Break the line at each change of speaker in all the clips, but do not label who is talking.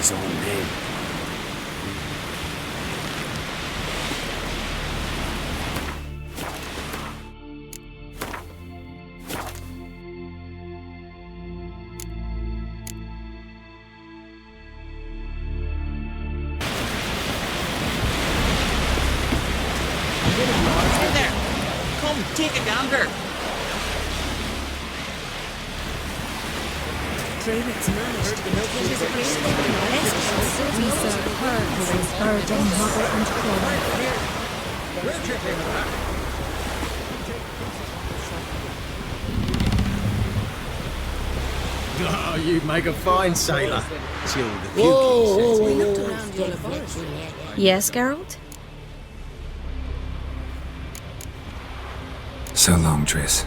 his own name.
Take a gander.
Draven's managed to notice his we serve her who is burden, mother, and clone.
Oh, you make a fine sailor.
Whoa.
Yes, Geralt?
So long, Triss.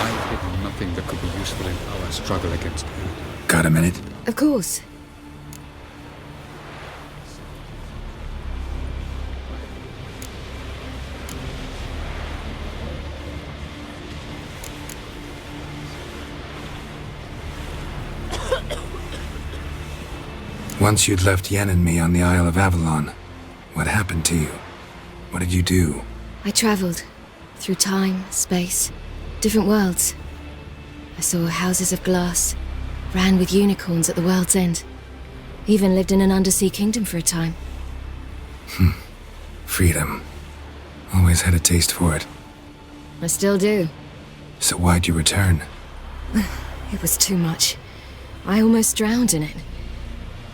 I've hidden nothing that could be useful in our struggle against you.
Got a minute?
Of course.
Once you'd left Yen and me on the Isle of Avalon, what happened to you? What did you do?
I travelled through time, space, different worlds. I saw houses of glass, ran with unicorns at the world's end. Even lived in an undersea kingdom for a time.
Freedom. Always had a taste for it.
I still do.
So why'd you return?
It was too much. I almost drowned in it.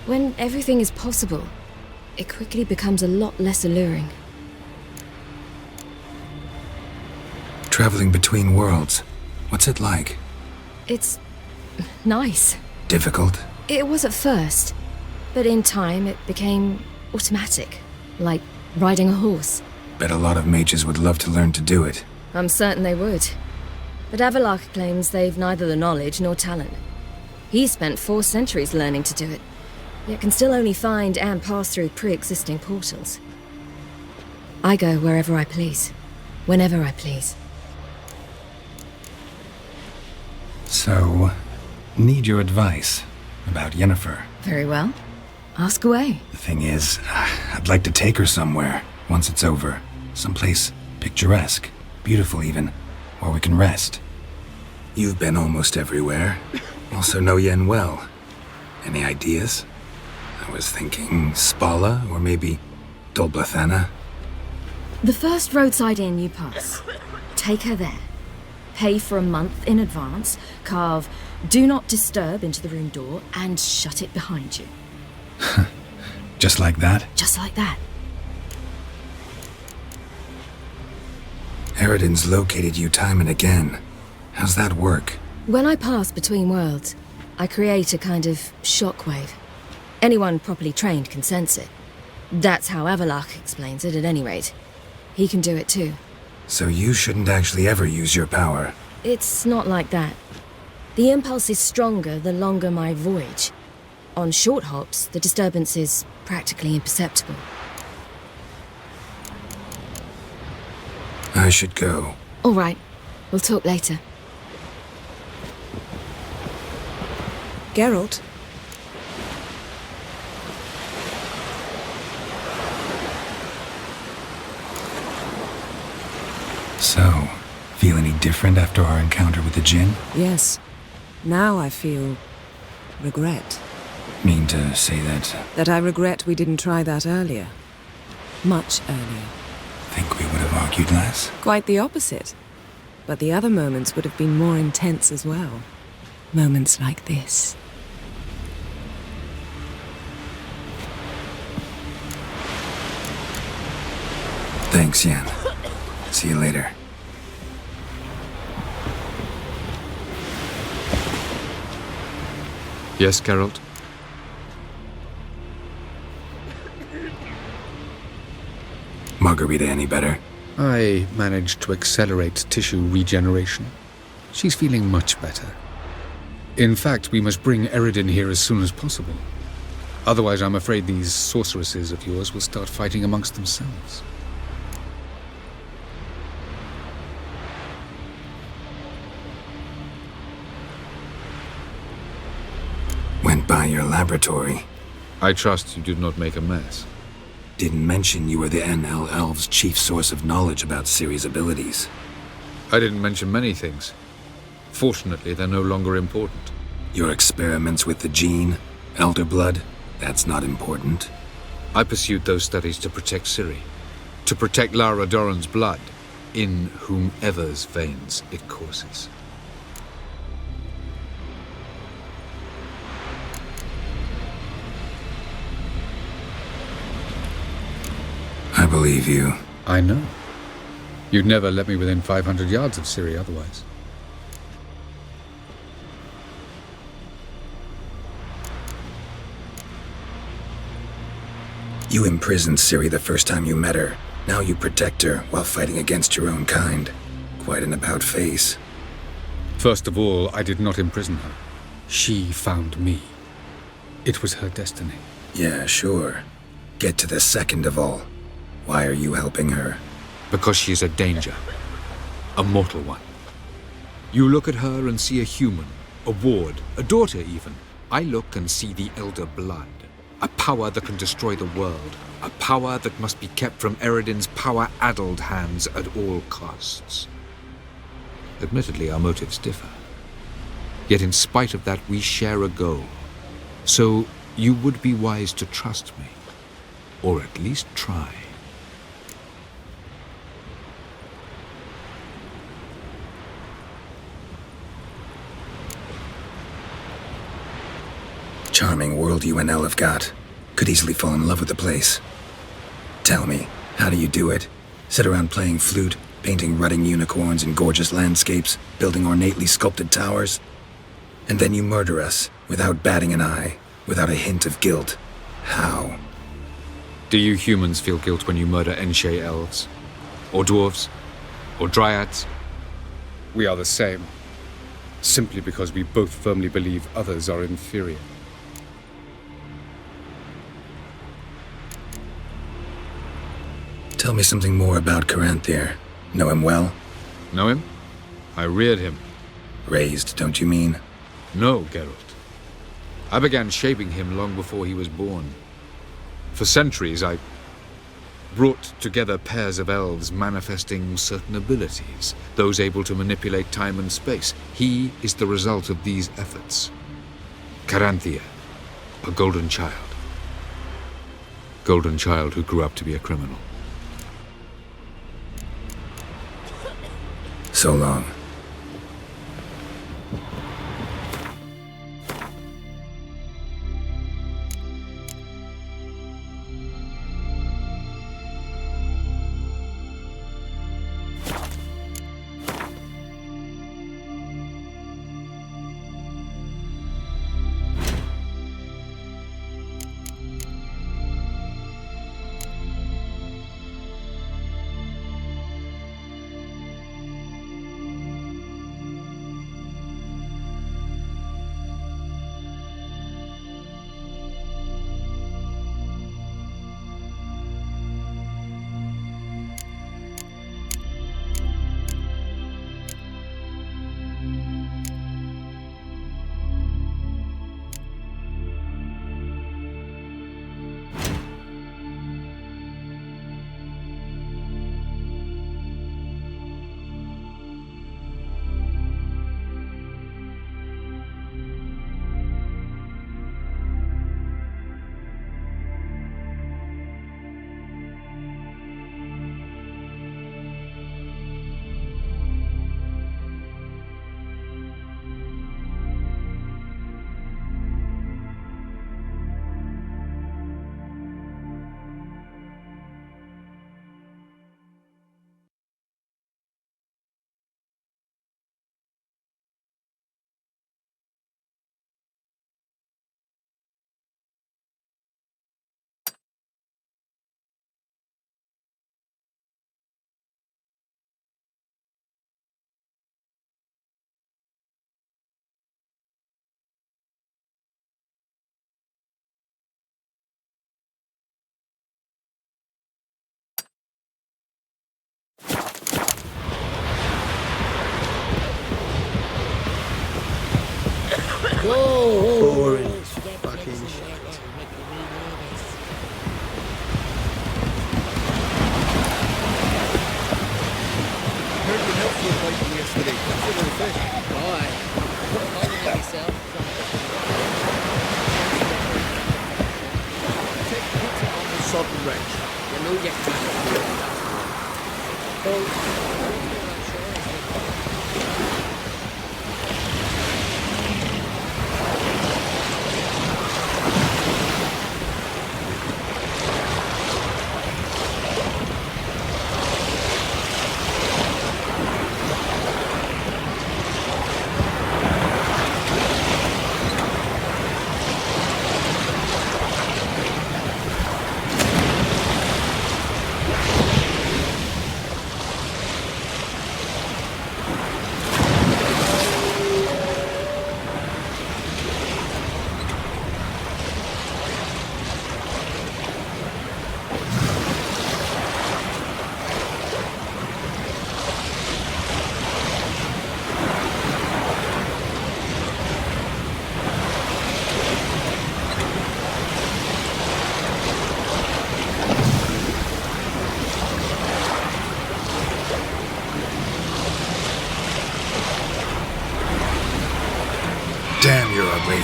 When everything is possible, it quickly becomes a lot less alluring.
Traveling between worlds. What's it like?
It's nice.
Difficult?
It was at first, but in time it became automatic, like riding a horse.
Bet a lot of mages would love to learn to do it.
I'm certain they would. But Avalok claims they've neither the knowledge nor talent. He spent 4 centuries learning to do it, yet can still only find and pass through pre-existing portals. I go wherever I please, whenever I please.
So, need your advice about Yennefer.
Very well. Ask away.
The thing is, I'd like to take her somewhere, once it's over. Someplace picturesque, beautiful even, where we can rest. You've been almost everywhere. Also know Yen well. Any ideas? I was thinking Spala, or maybe Dolblathana.
The first roadside inn you pass. Take her there. Pay for a month in advance, carve "Do Not Disturb" into the room door, and shut it behind you.
Just like that?
Just like that.
Eridan's located you time and again. How's that work?
When I pass between worlds, I create a kind of shockwave. Anyone properly trained can sense it. That's how Avalok explains it, at any rate. He can do it too.
So you shouldn't actually ever use your power.
It's not like that. The impulse is stronger the longer my voyage. On short hops, the disturbance is practically imperceptible.
I should go.
All right. We'll talk later.
Geralt?
So, feel any different after our encounter with the Djinn?
Yes. Now I feel regret.
Mean to say that?
That I regret we didn't try that earlier. Much earlier.
Think we would have argued less?
Quite the opposite. But the other moments would have been more intense as well. Moments like this.
Thanks, Yen. See you later.
Yes, Geralt?
Margarita any better?
I managed to accelerate tissue regeneration. She's feeling much better. In fact, we must bring Eridan here as soon as possible. Otherwise, I'm afraid these sorceresses of yours will start fighting amongst themselves.
went by your laboratory.
I trust you did not make a mess.
Didn't mention you were the NL Elves' chief source of knowledge about Ciri's abilities.
I didn't mention many things. Fortunately, they're no longer important.
Your experiments with the gene, Elder Blood, that's not important.
I pursued those studies to protect Ciri. To protect Lara Doran's blood, in whomever's veins it courses.
I believe you.
I know. You'd never let me within 500 yards of Ciri otherwise.
You imprisoned Ciri the first time you met her. Now you protect her while fighting against your own kind. Quite an about-face.
First of all, I did not imprison her. She found me. It was her destiny.
Yeah, sure. Get to the second of all. Why are you helping her?
Because she is a danger. A mortal one. You look at her and see a human, a ward, a daughter even. I look and see the Elder Blood. A power that can destroy the world. A power that must be kept from Eredin's power-addled hands at all costs. Admittedly, our motives differ. Yet in spite of that, we share a goal. So you would be wise to trust me. Or at least try.
Charming world you and Elle have got. Could easily fall in love with the place. Tell me, how do you do it? Sit around playing flute, painting rutting unicorns in gorgeous landscapes, building ornately sculpted towers? And then you murder us, without batting an eye, without a hint of guilt. How?
Do you humans feel guilt when you murder Enshe elves? Or dwarves? Or dryads? We are the same. Simply because we both firmly believe others are inferior.
Tell me something more about Caranthir. Know him well?
Know him? I reared him.
Raised, don't you mean?
No, Geralt. I began shaping him long before he was born. For centuries, I brought together pairs of elves manifesting certain abilities, those able to manipulate time and space. He is the result of these efforts. Caranthir, a golden child. Golden child who grew up to be a criminal.
So long.
Whoa, boring as fuck.
Bye. Holding on yourself. Take pity on the sodden wretch. You know you can't do it.
Damn, you're ugly.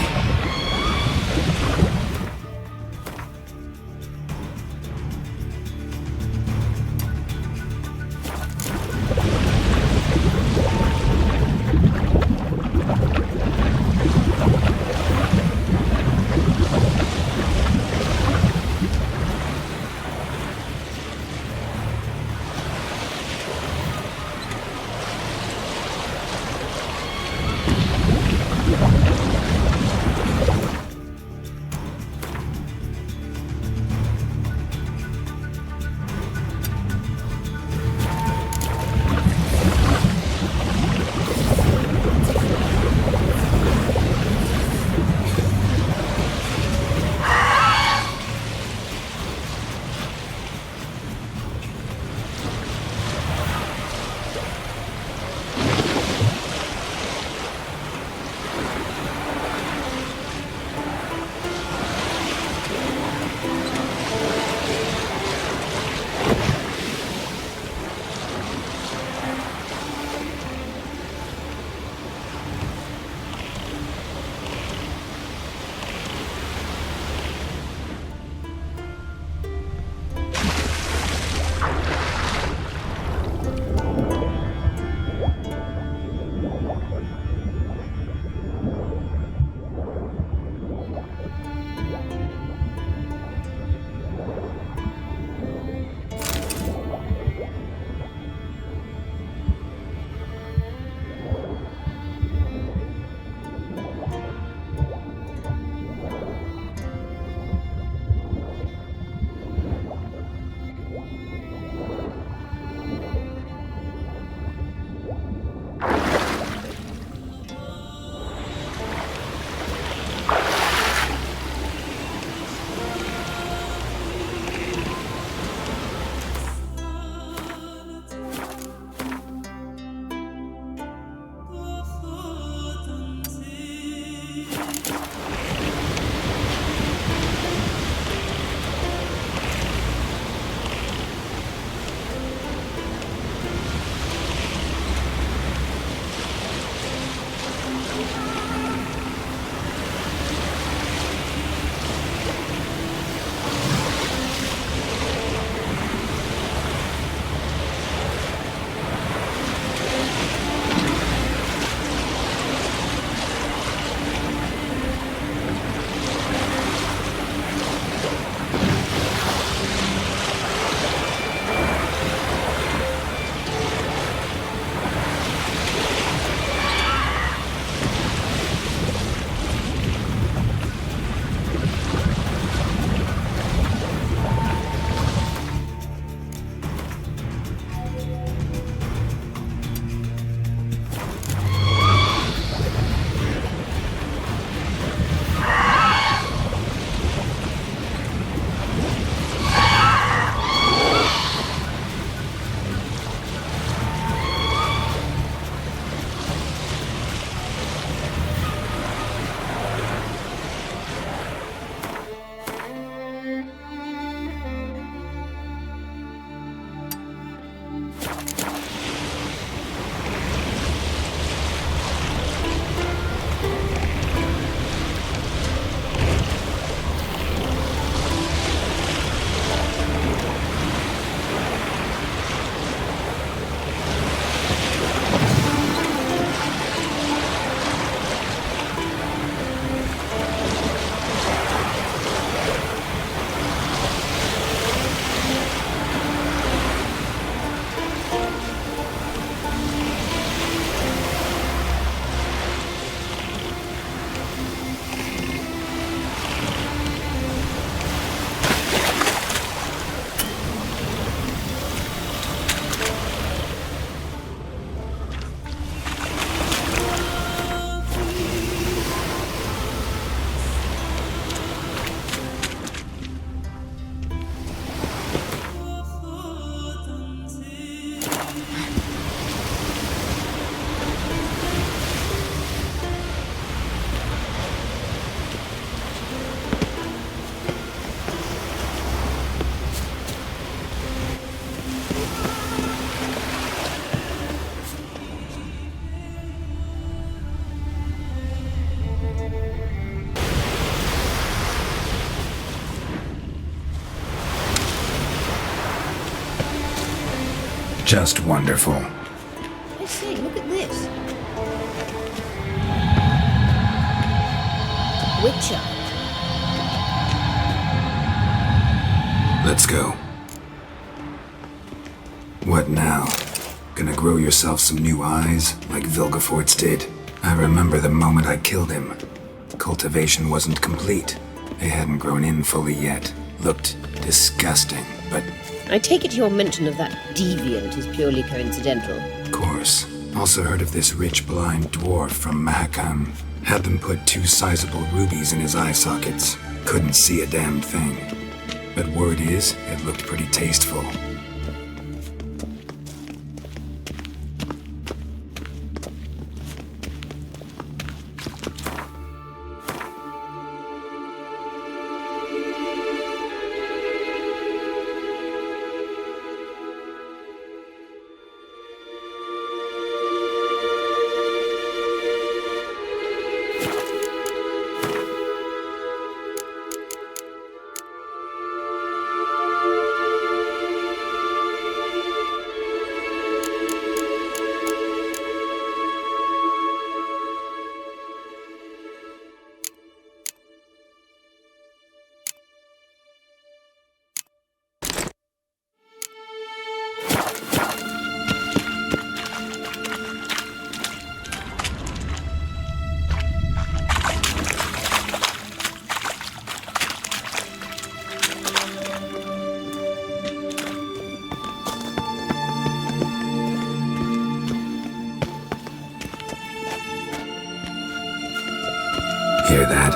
Just wonderful.
I say, look at this. Witcher.
Let's go. What now? Gonna grow yourself some new eyes, like Vilgefortz did? I remember the moment I killed him. Cultivation wasn't complete. They hadn't grown in fully yet. Looked disgusting, but...
I take it your mention of that deviant is purely coincidental.
Of course. Also heard of this rich blind dwarf from Mahakam. Had them put 2 sizable rubies in his eye sockets. Couldn't see a damn thing. But word is, it looked pretty tasteful. Hear that?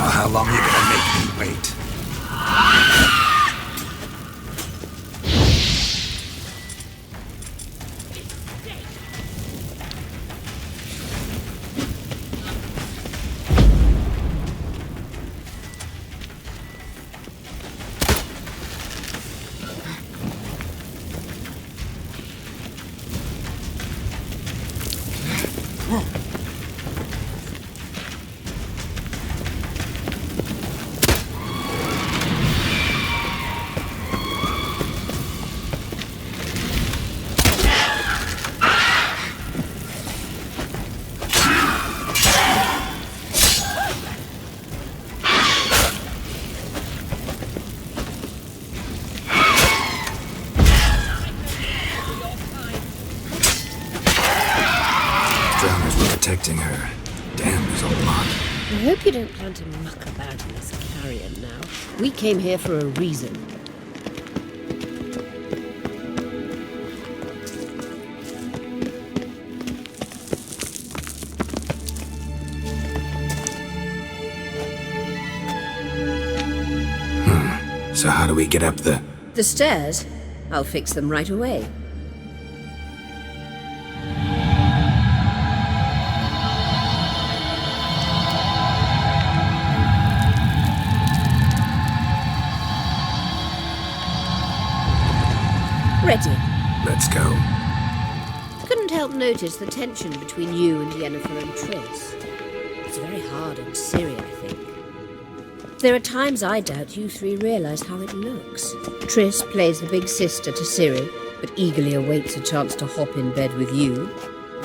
How long are you gonna make me wait? protecting her. Damn, there's a lot.
I hope you don't plan to muck about in this Kallian now. We came here for a reason.
So how do we get up the...
The stairs? I'll fix them right away. Ready.
Let's go.
Couldn't help notice the tension between you and Yennefer and Triss. It's very hard on Ciri, I think. There are times I doubt you three realize how it looks. Triss plays the big sister to Ciri, but eagerly awaits a chance to hop in bed with you.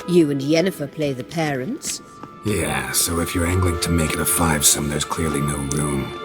You and Yennefer play the parents.
Yeah, so if you're angling to make it a fivesome, there's clearly no room.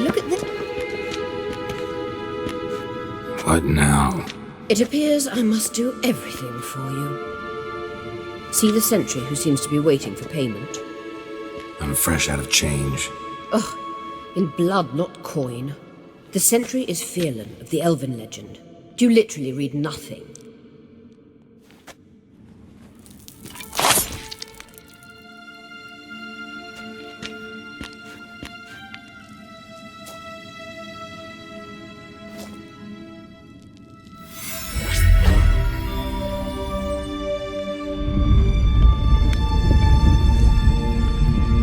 look at this.
What now?
It appears I must do everything for you. See the sentry who seems to be waiting for payment?
I'm fresh out of change.
Ugh, in blood, not coin. The sentry is Fierlan of the Elven legend. You literally read nothing.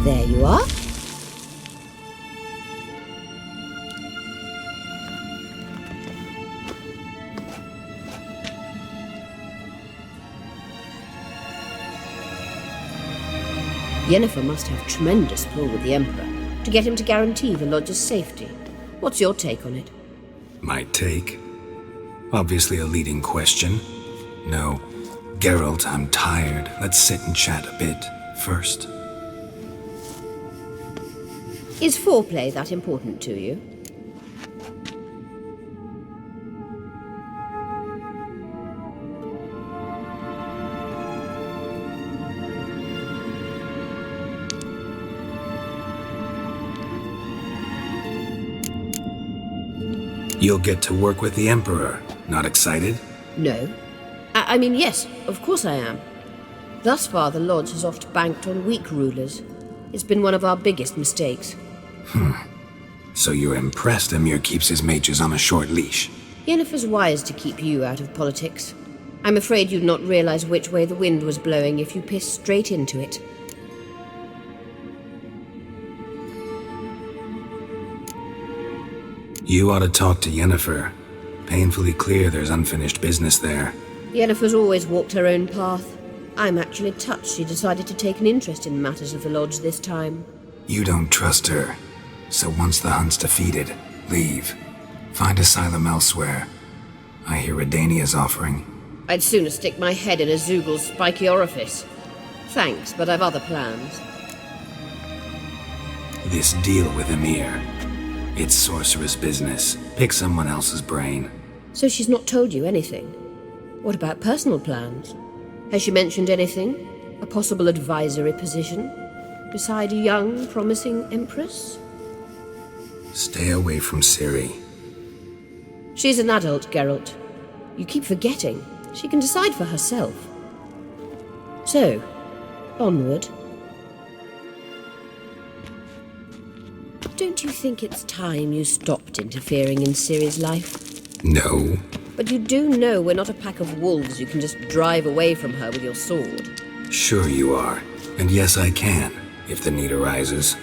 There you are. Yennefer must have tremendous pull with the Emperor to get him to guarantee the lodge's safety. What's your take on it?
My take? Obviously a leading question. No. Geralt, I'm tired. Let's sit and chat a bit first.
Is foreplay that important to you?
You'll get to work with the Emperor. Not excited?
No. I mean, yes, of course I am. Thus far, the Lodge has oft banked on weak rulers. It's been one of our biggest mistakes.
So you're impressed Emir keeps his mages on a short leash?
Yennefer's wise to keep you out of politics. I'm afraid you'd not realize which way the wind was blowing if you pissed straight into it.
You ought to talk to Yennefer. Painfully clear there's unfinished business there.
Yennefer's always walked her own path. I'm actually touched she decided to take an interest in matters of the Lodge this time.
You don't trust her. So once the hunt's defeated, leave. Find asylum elsewhere. I hear Redania's offering.
I'd sooner stick my head in a Zoogl's spiky orifice. Thanks, but I've other plans.
This deal with Emir. It's sorceress business. Pick someone else's brain.
So she's not told you anything? What about personal plans? Has she mentioned anything? A possible advisory position? Beside a young, promising empress?
Stay away from Ciri.
She's an adult, Geralt. You keep forgetting. She can decide for herself. So, onward. Don't you think it's time you stopped interfering in Ciri's life?
No.
But you do know we're not a pack of wolves you can just drive away from her with your sword.
Sure you are. And yes, I can, if the need arises.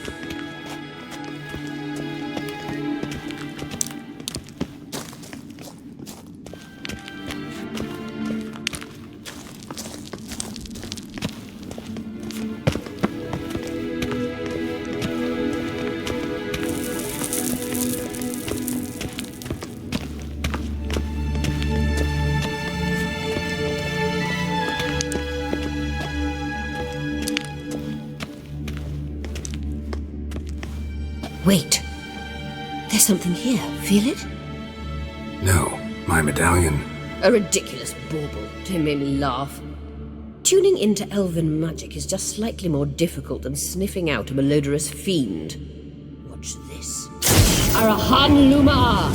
Wait. There's something here. Feel it?
No, my medallion.
A ridiculous bauble. Don't make me laugh. Tuning into elven magic is just slightly more difficult than sniffing out a malodorous fiend. Watch this. Arahan Luma!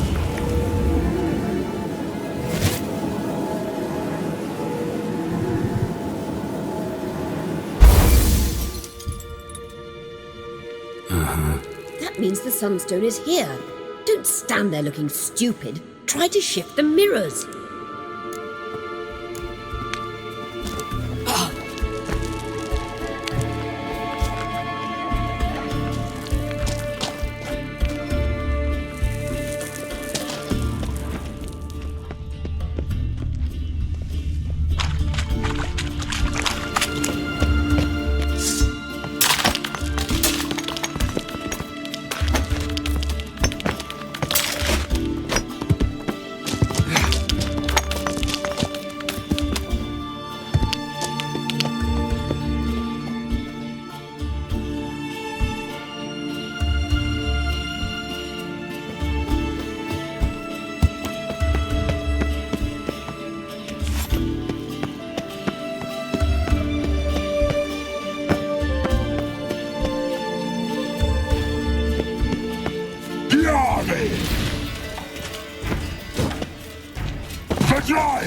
That means the Sunstone is here. Don't stand there looking stupid. Try to shift the mirrors.
Yeah.